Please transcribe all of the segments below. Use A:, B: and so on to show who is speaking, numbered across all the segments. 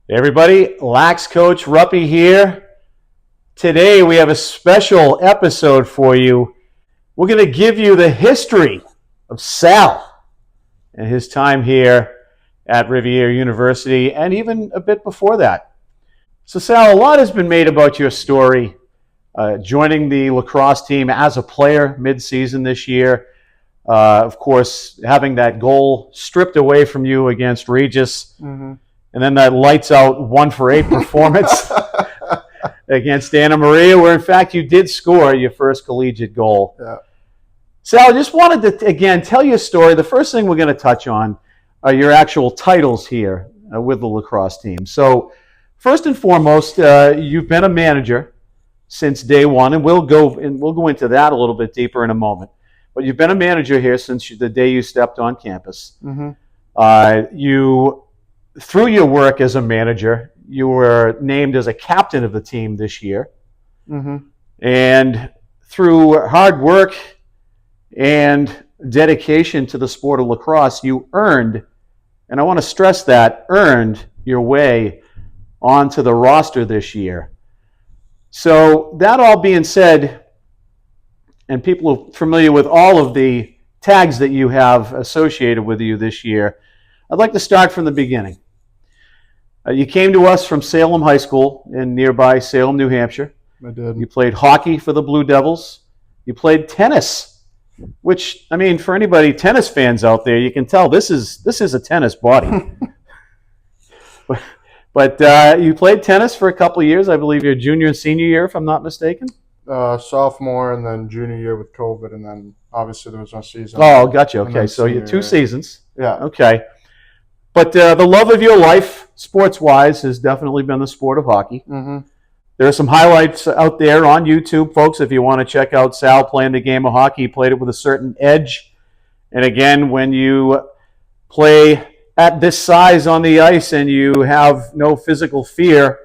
A: Hey everybody, Lax Coach Ruppy here. Today we have a special episode for you. We're going to give you the history of Sal and his time here at Rivier University and even a bit before that. So Sal, a lot has been made about your story, joining the lacrosse team as a player mid-season this year. Of course, having that goal stripped away from you against Regis. Mm-hmm. And then that lights out 1-for-8 performance against Anna Maria, where in fact you did score your first collegiate goal.
B: Yeah.
A: Sal, I just wanted to, again, tell you a story. The first thing we're going to touch on are your actual titles here with the lacrosse team. So first and foremost, you've been a manager since day one, and we'll go into that a little bit deeper in a moment. But you've been a manager here since the day you stepped on campus. Mm-hmm. Through your work as a manager, you were named as a captain of the team this year. Mm-hmm. And through hard work and dedication to the sport of lacrosse, you earned, and I want to stress that, earned your way onto the roster this year. So that all being said, and people are familiar with all of the tags that you have associated with you this year, I'd like to start from the beginning. You came to us from Salem High School in nearby Salem, New Hampshire.
B: I did.
A: You played hockey for the Blue Devils. You played tennis, which, I mean, for anybody tennis fans out there, you can tell this is a tennis body. but you played tennis for a couple of years. I believe your junior and senior year, if I'm not mistaken.
B: Sophomore and then junior year with COVID, and then obviously there was no season.
A: Oh, gotcha. Okay, so you 2 seasons.
B: Yeah.
A: Okay. But the love of your life, sports-wise, has definitely been the sport of hockey. Mm-hmm. There are some highlights out there on YouTube, folks, if you want to check out Sal playing the game of hockey. He played it with a certain edge. And again, when you play at this size on the ice and you have no physical fear,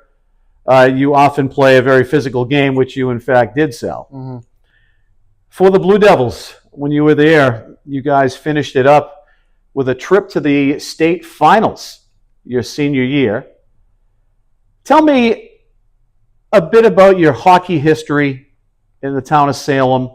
A: you often play a very physical game, which you, in fact, did, Sal. Mm-hmm. For the Blue Devils, when you were there, you guys finished it up with a trip to the state finals your senior year. Tell me a bit about your hockey history in the town of Salem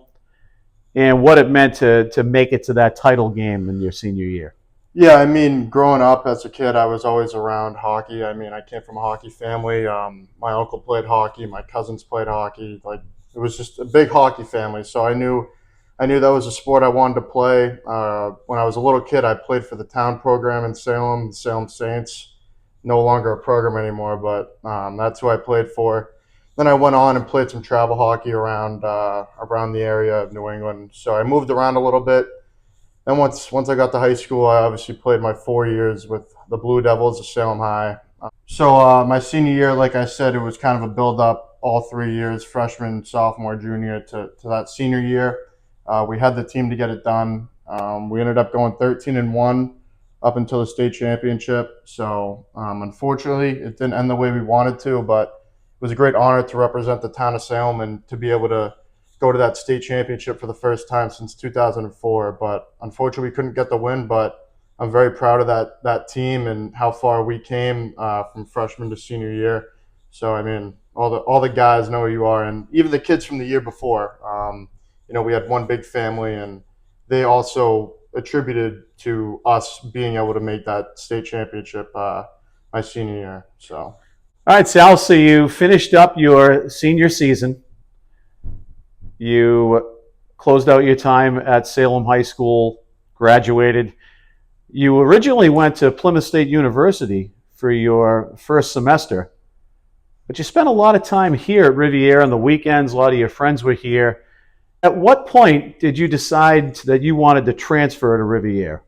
A: and what it meant to make it to that title game in your senior year.
B: Yeah, I mean, growing up as a kid, I was always around hockey. I mean, I came from a hockey family. My uncle played hockey. My cousins played hockey. Like, it was just a big hockey family. So I knew that was a sport I wanted to play. When I was a little kid, I played for the town program in Salem, the Salem Saints. No longer a program anymore, but that's who I played for. Then I went on and played some travel hockey around the area of New England. So I moved around a little bit. Then once I got to high school, I obviously played my 4 years with the Blue Devils of Salem High. So my senior year, like I said, it was kind of a build-up all 3 years, freshman, sophomore, junior, to that senior year. We had the team to get it done. We ended up going 13-1 up until the state championship. So unfortunately, it didn't end the way we wanted to, but it was a great honor to represent the town of Salem and to be able to go to that state championship for the first time since 2004. But unfortunately, we couldn't get the win, but I'm very proud of that team and how far we came from freshman to senior year. So, I mean, all the guys know who you are, and even the kids from the year before. We had one big family, and they also attributed to us being able to make that state championship my senior year. So,
A: all right, Sal. So you finished up your senior season. You closed out your time at Salem High School, graduated. You originally went to Plymouth State University for your first semester, but you spent a lot of time here at Rivier on the weekends. A lot of your friends were here. At what point did you decide that you wanted to transfer to Rivier?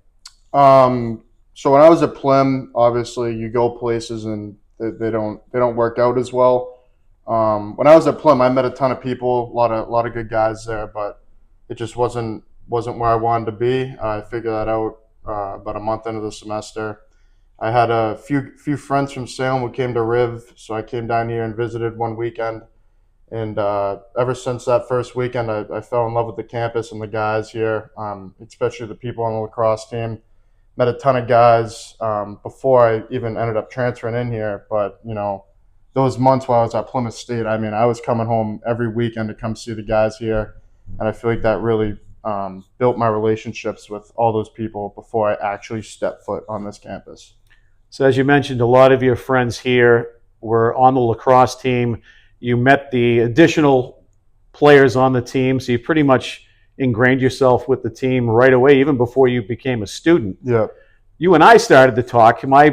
B: So when I was at Plym, obviously you go places and they don't work out as well. When I was at Plym, I met a ton of people, a lot of good guys there, but it just wasn't where I wanted to be. I figured that out about a month into the semester. I had a few friends from Salem who came to Riv, so I came down here and visited one weekend. And ever since that first weekend, I fell in love with the campus and the guys here, especially the people on the lacrosse team. met a ton of guys before I even ended up transferring in here. But, those months while I was at Plymouth State, I mean, I was coming home every weekend to come see the guys here. And I feel like that really built my relationships with all those people before I actually stepped foot on this campus.
A: So as you mentioned, a lot of your friends here were on the lacrosse team. You met the additional players on the team, so you pretty much ingrained yourself with the team right away, even before you became a student.
B: Yeah.
A: You and I started to talk. My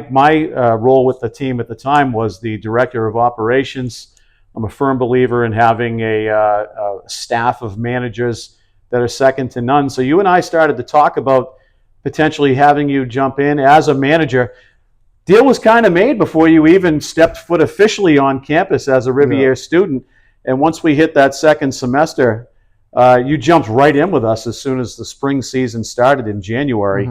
A: role with the team at the time was the director of operations. I'm a firm believer in having a staff of managers that are second to none. So you and I started to talk about potentially having you jump in as a manager. Deal was kind of made before you even stepped foot officially on campus as a Rivier student. And once we hit that second semester, you jumped right in with us as soon as the spring season started in January.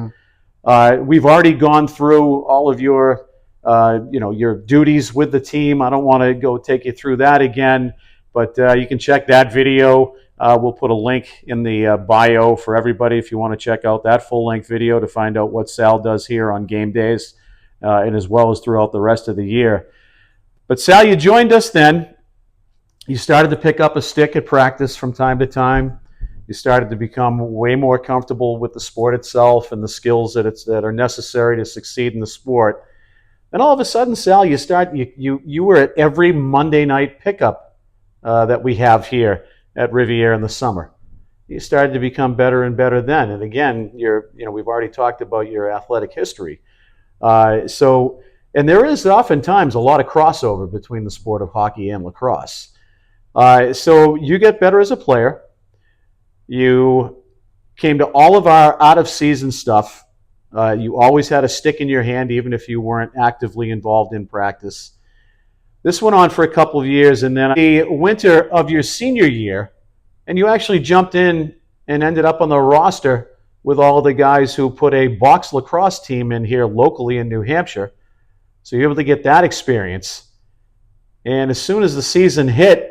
A: We've already gone through all of your, your duties with the team. I don't want to go take you through that again, but you can check that video. We'll put a link in the bio for everybody if you want to check out that full-length video to find out what Sal does here on game days. And as well as throughout the rest of the year. But Sal, you joined us then. You started to pick up a stick at practice from time to time. You started to become way more comfortable with the sport itself and the skills that are necessary to succeed in the sport. And all of a sudden, Sal, you were at every Monday night pickup that we have here at Rivier in the summer. You started to become better and better then. And again, we've already talked about your athletic history. And there is oftentimes a lot of crossover between the sport of hockey and lacrosse. So you get better as a player. You came to all of our out-of-season stuff. You always had a stick in your hand, even if you weren't actively involved in practice. This went on for a couple of years, and then the winter of your senior year, and you actually jumped in and ended up on the roster with all of the guys who put a box lacrosse team in here locally in New Hampshire. So you're able to get that experience. And as soon as the season hit,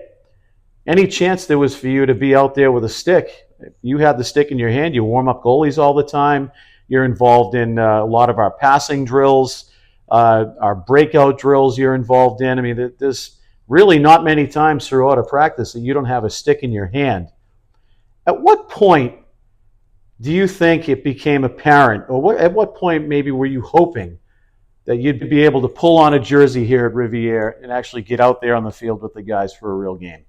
A: any chance there was for you to be out there with a stick, you had the stick in your hand. You warm up goalies all the time. You're involved in a lot of our passing drills, our breakout drills you're involved in. I mean, there's really not many times throughout a practice that you don't have a stick in your hand. At what point do you think it became apparent, or at what point maybe were you hoping that you'd be able to pull on a jersey here at Rivier and actually get out there on the field with the guys for a real game?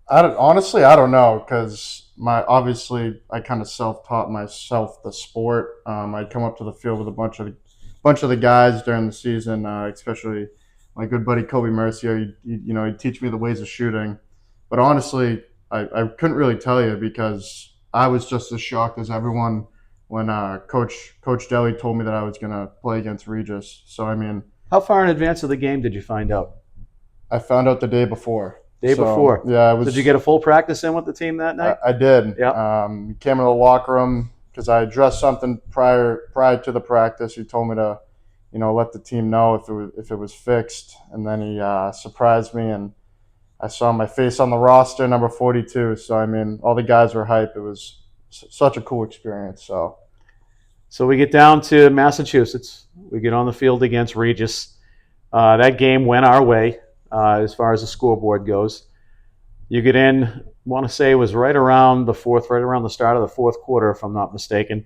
B: Honestly, I don't know, because obviously I kind of self-taught myself the sport. I'd come up to the field with a bunch of the guys during the season, especially my good buddy Kobe Mercier. He'd teach me the ways of shooting. But honestly, I couldn't really tell you, because I was just as shocked as everyone when Coach Daly told me that I was going to play against Regis. So, I mean...
A: How far in advance of the game did you find out?
B: I found out the day before.
A: Before?
B: Yeah.
A: Did you get a full practice in with the team that night?
B: I did.
A: Yeah.
B: He came into the locker room because I addressed something prior to the practice. He told me to, let the team know if it was fixed. And then he surprised me, and I saw my face on the roster, number 42. So, I mean, all the guys were hyped. It was such a cool experience.
A: So we get down to Massachusetts. We get on the field against Regis. That game went our way as far as the scoreboard goes. You get in, I want to say it was right around the start of the fourth quarter, if I'm not mistaken.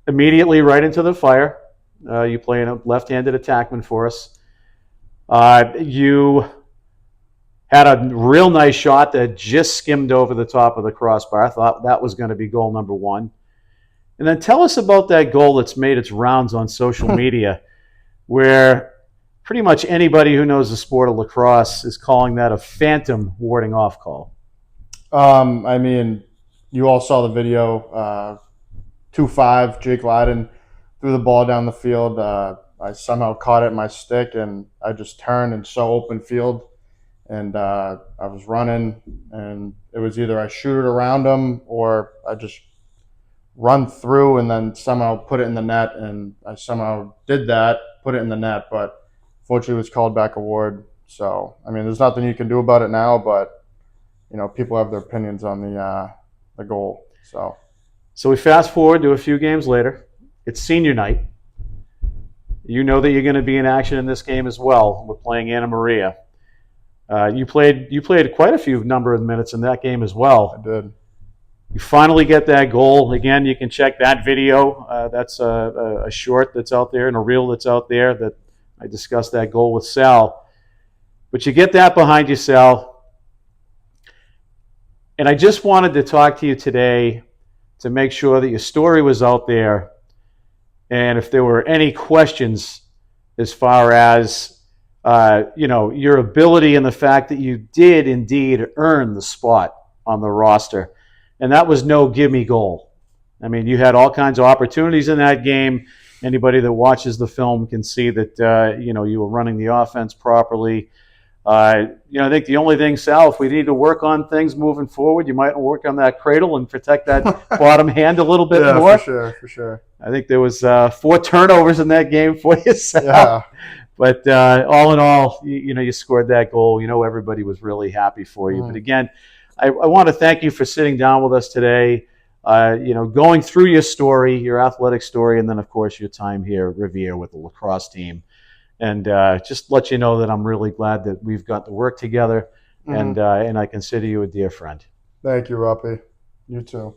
A: Immediately right into the fire. You play a left-handed attackman for us. You had a real nice shot that just skimmed over the top of the crossbar. I thought that was going to be goal number one. And then tell us about that goal that's made its rounds on social media, where pretty much anybody who knows the sport of lacrosse is calling that a phantom warding off call.
B: I mean, you all saw the video. 2-5, Jake Lyden threw the ball down the field. I somehow caught it in my stick, and I just turned and saw open field. And I was running, and it was either I shoot it around him or I just run through and then somehow put it in the net. And I somehow did that, put it in the net, but fortunately it was called back a ward. So, I mean, there's nothing you can do about it now, but, people have their opinions on the goal.
A: So we fast forward to a few games later. It's senior night. You know that you're going to be in action in this game as well. We're playing Anna Maria. You played quite a few number of minutes in that game as well.
B: I did.
A: You finally get that goal. Again, you can check that video. That's a short that's out there and a reel that's out there that I discussed that goal with Sal. But you get that behind you, Sal. And I just wanted to talk to you today to make sure that your story was out there. And if there were any questions as far as your ability and the fact that you did indeed earn the spot on the roster. And that was no gimme goal. I mean, you had all kinds of opportunities in that game. Anybody that watches the film can see that, you were running the offense properly. I think the only thing, Sal, if we need to work on things moving forward, you might work on that cradle and protect that bottom hand a little bit more.
B: For sure.
A: I think there was 4 turnovers in that game for you, Sal.
B: Yeah.
A: But all in all, you scored that goal. Everybody was really happy for you. But again, I want to thank you for sitting down with us today, going through your story, your athletic story, and then, of course, your time here at Rivier with the lacrosse team. And just let you know that I'm really glad that we've got to work together, and I consider you a dear friend.
B: Thank you, Ruppy. You too.